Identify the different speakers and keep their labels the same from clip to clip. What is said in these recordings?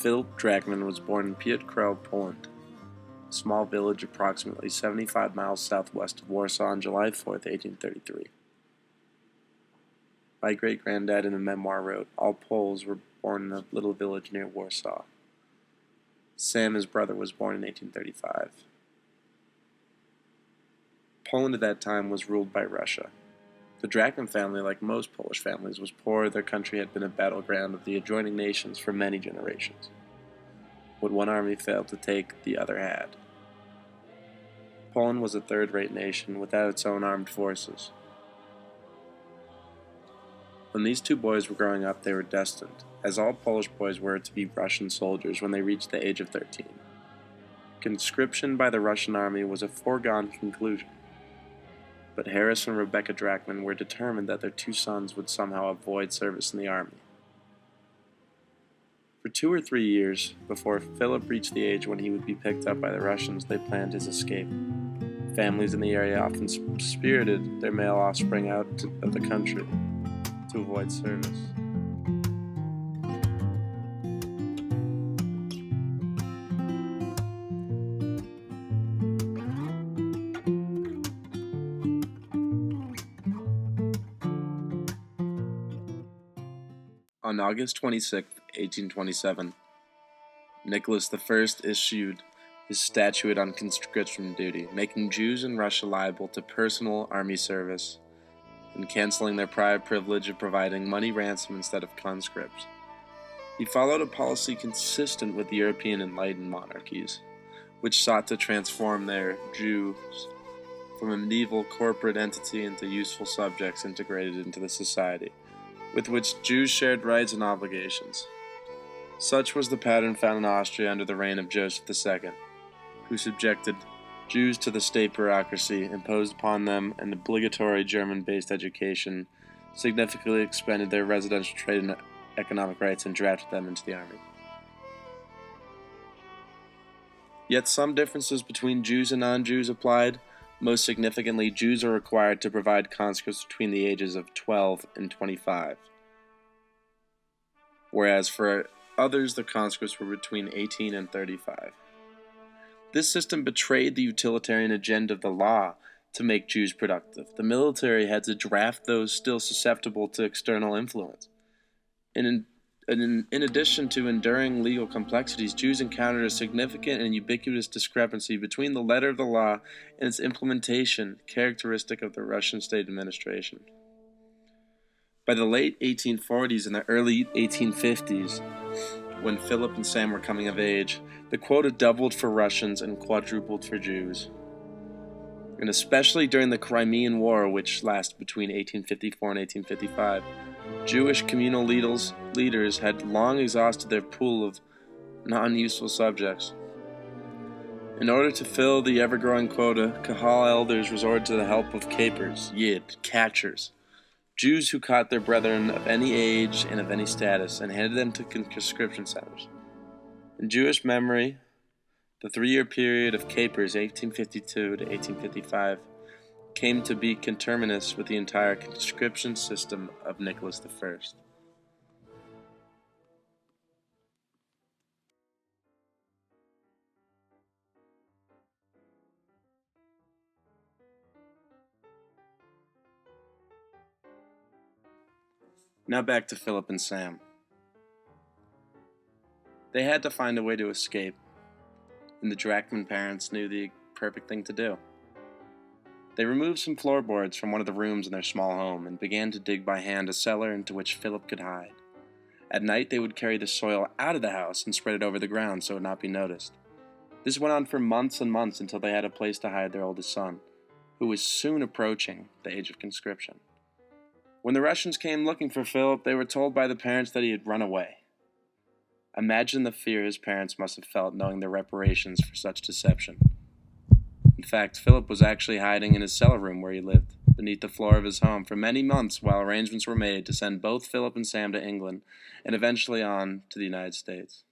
Speaker 1: Philip Drachman was born in Piotrków, Poland, a small village approximately 75 miles southwest of Warsaw on July 4, 1833. My great-granddad in the memoir wrote, "All Poles were born in a little village near Warsaw." Sam, his brother, was born in 1835. Poland at that time was ruled by Russia. The Drachman family, like most Polish families, was poor. Their country had been a battleground of the adjoining nations for many generations. What one army failed to take, the other had. Poland was a third-rate nation without its own armed forces. When these two boys were growing up, they were destined, as all Polish boys were, to be Russian soldiers when they reached the age of 13. Conscription by the Russian army was a foregone conclusion. But Harris and Rebecca Drachman were determined that their two sons would somehow avoid service in the army. For 2 or 3 years, before Philip reached the age when he would be picked up by the Russians, they planned his escape. Families in the area often spirited their male offspring out of the country to avoid service. On August 26, 1827, Nicholas I issued his statute on conscription duty, making Jews in Russia liable to personal army service and canceling their prior privilege of providing money ransom instead of conscripts. He followed a policy consistent with the European enlightened monarchies, which sought to transform their Jews from a medieval corporate entity into useful subjects integrated into the society, with which Jews shared rights and obligations. Such was the pattern found in Austria under the reign of Joseph II, who subjected Jews to the state bureaucracy, imposed upon them an obligatory German-based education, significantly expanded their residential trade and economic rights, and drafted them into the army. Yet some differences between Jews and non-Jews applied. Most significantly, Jews are required to provide conscripts between the ages of 12 and 25, whereas for others the conscripts were between 18 and 35. This system betrayed the utilitarian agenda of the law to make Jews productive. The military had to draft those still susceptible to external influence. In addition to enduring legal complexities, Jews encountered a significant and ubiquitous discrepancy between the letter of the law and its implementation, characteristic of the Russian state administration. By the late 1840s and the early 1850s, when Philip and Sam were coming of age, the quota doubled for Russians and quadrupled for Jews. And especially during the Crimean War, which lasted between 1854 and 1855, Jewish communal leaders had long exhausted their pool of non-useful subjects. In order to fill the ever-growing quota, Kahal elders resorted to the help of capers, yid, catchers, Jews who caught their brethren of any age and of any status and handed them to conscription centers. In Jewish memory, the 3-year period of capers, 1852 to 1855, came to be conterminous with the entire conscription system of Nicholas I. Now back to Philip and Sam. They had to find a way to escape, and the Drachman parents knew the perfect thing to do. They removed some floorboards from one of the rooms in their small home and began to dig by hand a cellar into which Philip could hide. At night, they would carry the soil out of the house and spread it over the ground so it would not be noticed. This went on for months and months until they had a place to hide their oldest son, who was soon approaching the age of conscription. When the Russians came looking for Philip, they were told by the parents that he had run away. Imagine the fear his parents must have felt knowing the reparations for such deception. In fact, Philip was actually hiding in his cellar room where he lived, beneath the floor of his home, for many months while arrangements were made to send both Philip and Sam to England, and eventually on to the United States.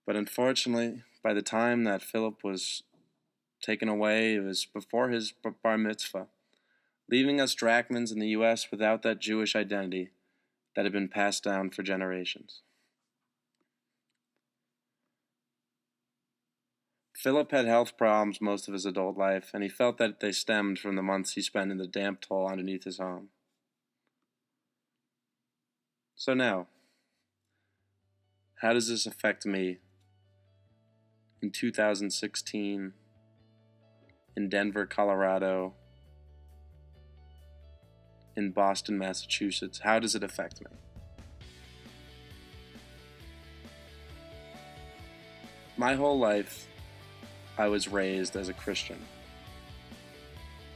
Speaker 1: But unfortunately, by the time that Philip was taken away, it was before his bar mitzvah, leaving us Drachmans in the U.S. without that Jewish identity that had been passed down for generations. Philip had health problems most of his adult life, and he felt that they stemmed from the months he spent in the damp hole underneath his home. So now, how does this affect me in 2016 in Denver, Colorado, in Boston, Massachusetts? How does it affect me? My whole life, I was raised as a Christian.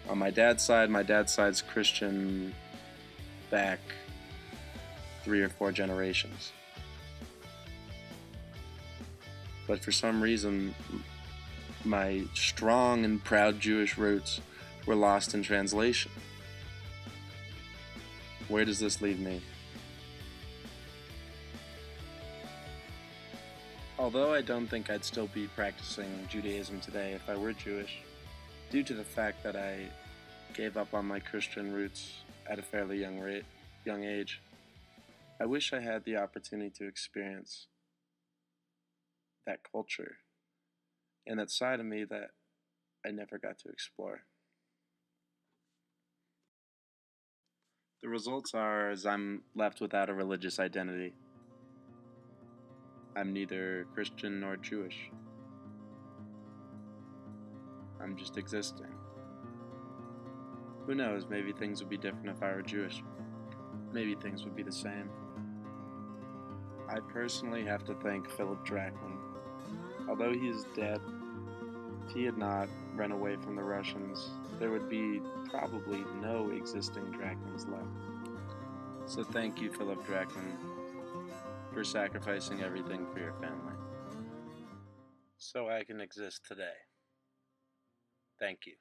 Speaker 1: On my dad's side's Christian back 3 or 4 generations. But for some reason, my strong and proud Jewish roots were lost in translation. Where does this leave me? Although I don't think I'd still be practicing Judaism today if I were Jewish, due to the fact that I gave up on my Christian roots at a fairly young age, I wish I had the opportunity to experience that culture and that side of me that I never got to explore. The results are as I'm left without a religious identity. I'm neither Christian nor Jewish. I'm just existing. Who knows, maybe things would be different if I were Jewish. Maybe things would be the same. I personally have to thank Philip Drachman. Although he is dead, if he had not run away from the Russians, there would be probably no existing Drachmans left. So thank you, Philip Drachman, for sacrificing everything for your family, so I can exist today. Thank you.